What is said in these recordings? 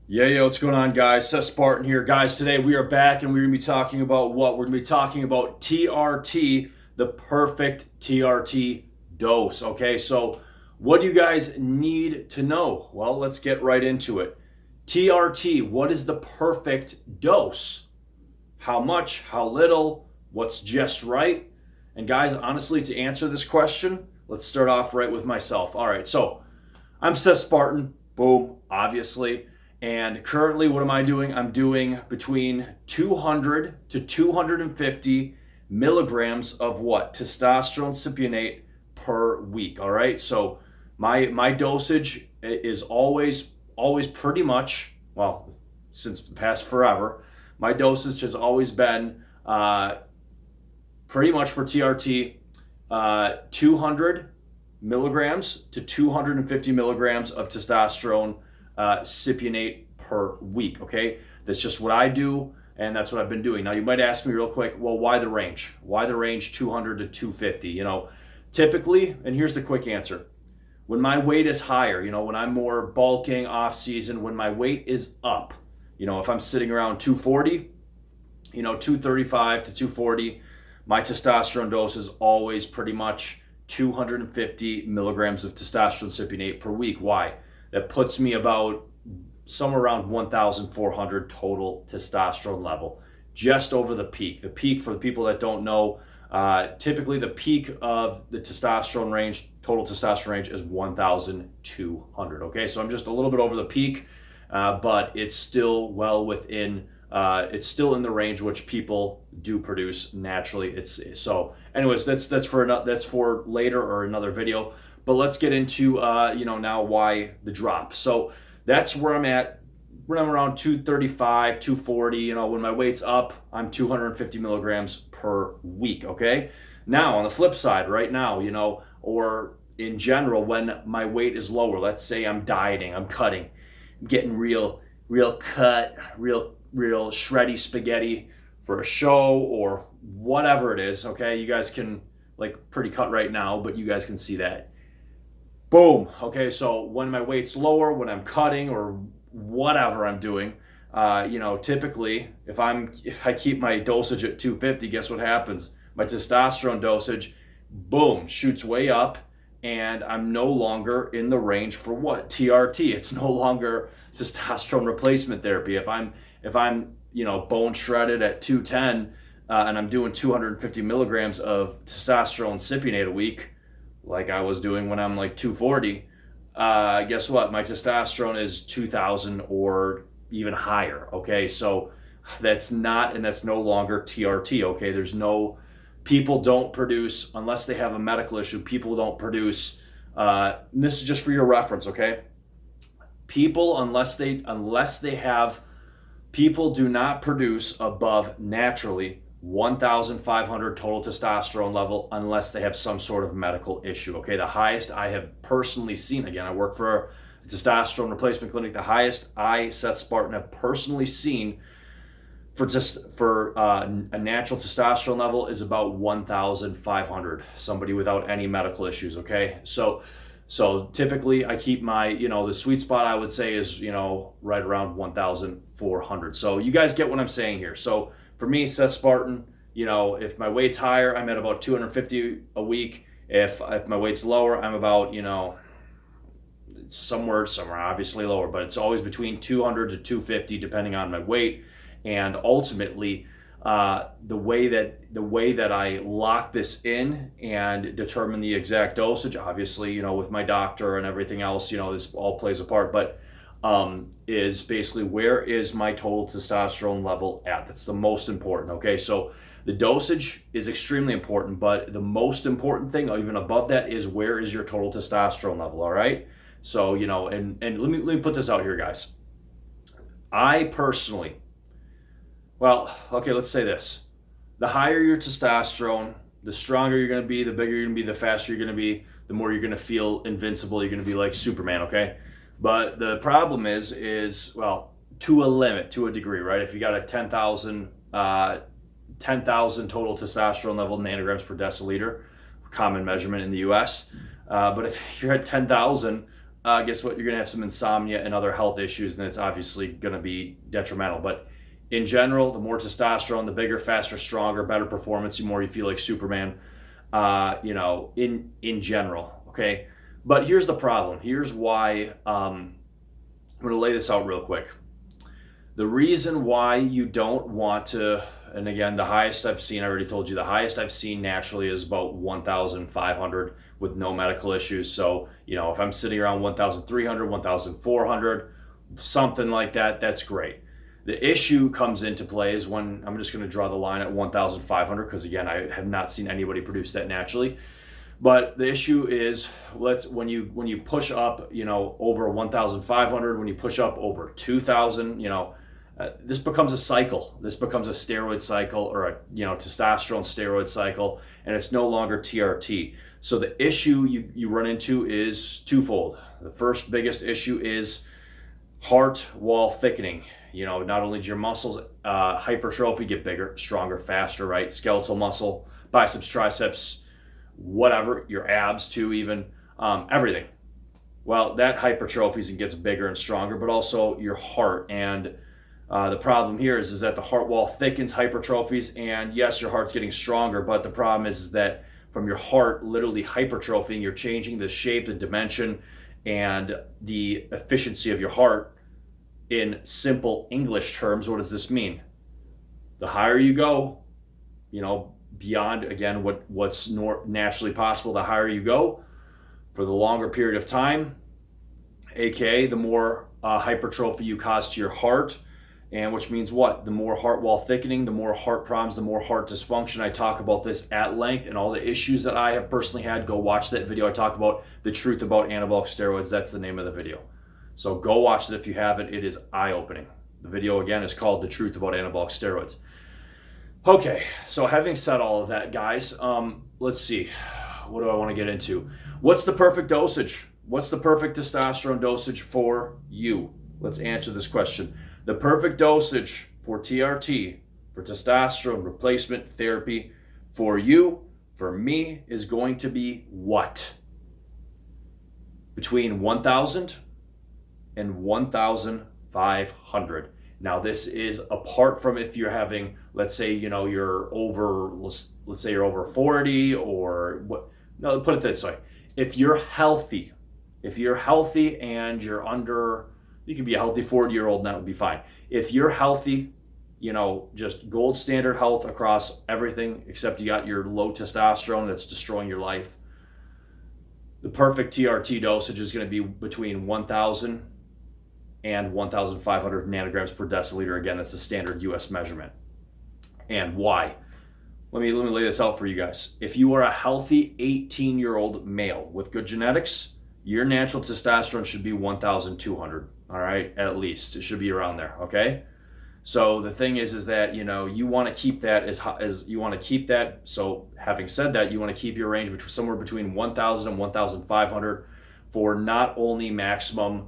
Yeah, what's going on, guys? Seth Spartan here. Guys, today we are back and we're going to be talking about what? We're going to be talking about TRT, the perfect TRT dose. Okay, so what do you guys need to know? Well, let's get right into it. TRT, what is the perfect dose? How much? How little? What's just right? And guys, honestly, to answer this question, let's start off right with myself. All right, so I'm Seth Spartan, boom, obviously. And currently, what am I doing? I'm doing between 200 to 250 milligrams of what? Testosterone cypionate per week. All right. So my dosage is always pretty much, well, since the past forever, my dosage has always been pretty much for TRT 200 milligrams to 250 milligrams of testosterone cypionate per week. Okay, that's just what I do, and that's what I've been doing. Now, you might ask me real quick, well, why the range? Why the range 200 to 250? Typically, and here's the quick answer: when my weight is higher, when I'm more bulking off season, when my weight is up, if I'm sitting around 240, 235 to 240, my testosterone dose is always pretty much 250 milligrams of testosterone cypionate per week. Why? That puts me about somewhere around 1,400 total testosterone level, just over the peak. The peak, for the people that don't know, typically the peak of the testosterone range, total testosterone range, is 1,200. Okay, so I'm just a little bit over the peak, but it's still well within. It's still in the range which people do produce naturally. It's so. Anyways, that's for later or another video. But let's get into now why the drop. So that's where I'm at. When I'm around 235, 240, when my weight's up, I'm 250 milligrams per week. Okay. Now on the flip side, right now, or in general, when my weight is lower, let's say I'm dieting, I'm cutting, I'm getting real cut, real shreddy spaghetti for a show or whatever it is. Okay, you guys can, like, pretty cut right now, but you guys can see that. Boom. Okay, so when my weight's lower, when I'm cutting or whatever I'm doing, typically if I keep my dosage at 250, guess what happens? My testosterone dosage, boom, shoots way up, and I'm no longer in the range for what? TRT. It's no longer testosterone replacement therapy. If I'm bone shredded at 210 and I'm doing 250 milligrams of testosterone cypionate a week, like I was doing when I'm like 240, guess what? My testosterone is 2,000 or even higher. Okay, so that's no longer TRT. Okay, people don't produce, unless they have a medical issue, people don't produce. This is just for your reference. Okay, people, people do not produce above naturally 1,500 total testosterone level unless they have some sort of medical issue. Okay, the highest I have personally seen, again, I work for a testosterone replacement clinic, the highest I, Seth Spartan, have personally seen for a natural testosterone level is about 1,500, somebody without any medical issues. Okay, so typically I keep my, the sweet spot I would say is, right around 1,400. So you guys get what I'm saying here. So for me, Seth Spartan, if my weight's higher, I'm at about 250 a week. If my weight's lower, I'm about, somewhere obviously lower, but it's always between 200 to 250 depending on my weight. And ultimately, the way that I lock this in and determine the exact dosage, obviously, with my doctor and everything else, this all plays a part, but is basically, where is my total testosterone level at? That's the most important. Okay, so the dosage is extremely important, but the most important thing, even above that, is where is your total testosterone level. All right, so and let me put this out here, guys. I personally, well, okay, let's say this. The higher your testosterone, the stronger you're going to be, the bigger you're going to be, the faster you're going to be, the more you're going to feel invincible. You're going to be like Superman, okay? But the problem is, well, to a limit, to a degree, right? If you got a 10,000 total testosterone level, nanograms per deciliter, common measurement in the US. But if you're at 10,000, guess what? You're going to have some insomnia and other health issues, and it's obviously going to be detrimental. But in general, the more testosterone, the bigger, faster, stronger, better performance, the more you feel like Superman, in general, okay? But here's the problem. Here's why, I'm going to lay this out real quick. The reason why you don't want to, and again, the highest I've seen, I already told you, the highest I've seen naturally is about 1,500 with no medical issues. So, if I'm sitting around 1,300, 1,400, something like that, that's great. The issue comes into play is when I'm just going to draw the line at 1,500 because, again, I have not seen anybody produce that naturally. But the issue is, when you push up, over 1,500, when you push up over 2,000, this becomes a cycle. This becomes a steroid cycle, or a testosterone steroid cycle, and it's no longer TRT. So the issue you run into is twofold. The first biggest issue is heart wall thickening. Not only do your muscles hypertrophy, get bigger, stronger, faster, right? Skeletal muscle, biceps, triceps, whatever, your abs too, even everything. Well, that hypertrophies and gets bigger and stronger, but also your heart. And the problem here is that the heart wall thickens, hypertrophies, and yes, your heart's getting stronger, but the problem is that from your heart literally hypertrophying, you're changing the shape, the dimension, and the efficiency of your heart. In simple English terms, what does this mean? The higher you go, beyond, again, what's naturally possible, the higher you go for the longer period of time, aka the more hypertrophy you cause to your heart, and which means what? The more heart wall thickening, the more heart problems, the more heart dysfunction. I talk about this at length and all the issues that I have personally had. Go watch that video. I talk about the truth about anabolic steroids. That's the name of the video. So go watch it if you haven't. It is eye-opening. The video, again, is called The Truth About Anabolic Steroids. Okay, so having said all of that, guys, let's see. What do I want to get into? What's the perfect dosage? What's the perfect testosterone dosage for you? Let's answer this question. The perfect dosage for TRT, for testosterone replacement therapy, for you, for me, is going to be what? Between 1,000 and 1,500. Now, this is apart from if you're having, let's say, you're over, let's say you're over 40 or what. No, put it this way. If you're healthy and you're under, you can be a healthy 40-year-old and that would be fine. If you're healthy, just gold standard health across everything except you got your low testosterone that's destroying your life, the perfect TRT dosage is going to be between 1,000 and 1,500 nanograms per deciliter. Again, that's the standard US measurement. And why? Let me lay this out for you guys. If you are a healthy 18-year-old male with good genetics, your natural testosterone should be 1,200, all right? At least. It should be around there, okay? So the thing is that, you want to keep that as you want to keep that. So having said that, you want to keep your range somewhere between 1,000 and 1,500 for not only maximum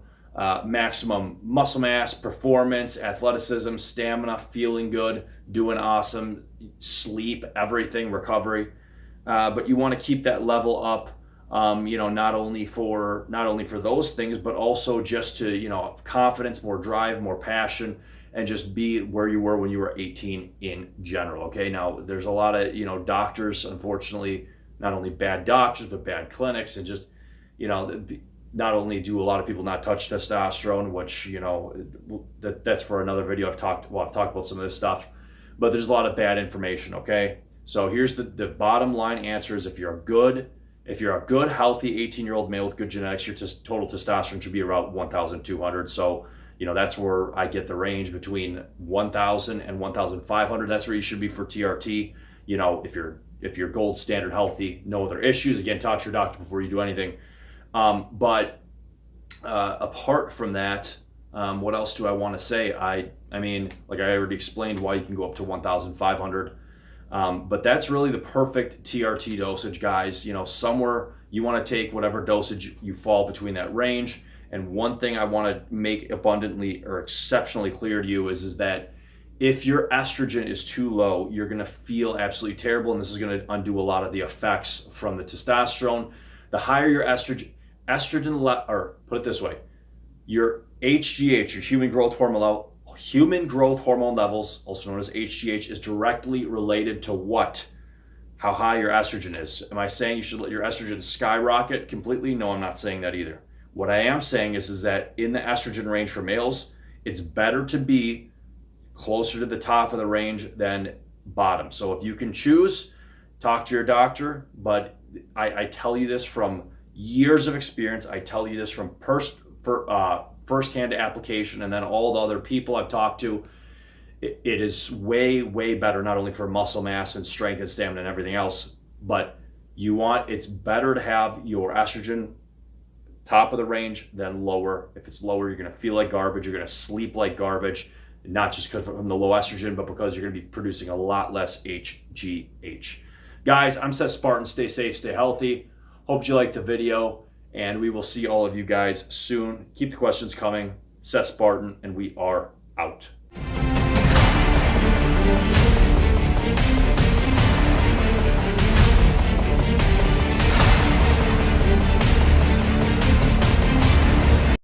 muscle mass, performance, athleticism, stamina, feeling good, doing awesome, sleep, everything, recovery. But you want to keep that level up, not only for those things, but also just to, confidence, more drive, more passion, and just be where you were when you were 18 in general. Okay. Now there's a lot of, doctors, unfortunately, not only bad doctors, but bad clinics, and just, not only do a lot of people not touch testosterone, which, that's for another video. I've talked about some of this stuff, but there's a lot of bad information, okay? So here's the bottom line answer is if you're a good, healthy 18-year-old male with good genetics, your total testosterone should be around 1,200. So, that's where I get the range between 1,000 and 1,500. That's where you should be for TRT. If you're gold standard healthy, no other issues. Again, talk to your doctor before you do anything. But apart from that, what else do I want to say? I mean, like I already explained why you can go up to 1,500. But that's really the perfect TRT dosage, guys. Somewhere you want to take whatever dosage you fall between that range. And one thing I want to make abundantly or exceptionally clear to you is that if your estrogen is too low, you're going to feel absolutely terrible. And this is going to undo a lot of the effects from the testosterone. The higher your estrogen, estrogen, or put it this way, your HGH, your human growth hormone levels, also known as HGH, is directly related to what? How high your estrogen is. Am I saying you should let your estrogen skyrocket completely? No, I'm not saying that either. What I am saying is that in the estrogen range for males, it's better to be closer to the top of the range than bottom. So if you can choose, talk to your doctor, but I tell you this from years of experience. I tell you this from firsthand application, and then all the other people I've talked to. It is way, way better, not only for muscle mass and strength and stamina and everything else, but it's better to have your estrogen top of the range than lower. If it's lower, you're going to feel like garbage. You're going to sleep like garbage, not just because from the low estrogen, but because you're going to be producing a lot less HGH. Guys, I'm Seth Spartan. Stay safe, stay healthy. Hope you liked the video, and we will see all of you guys soon. Keep the questions coming. Seth Spartan, and we are out.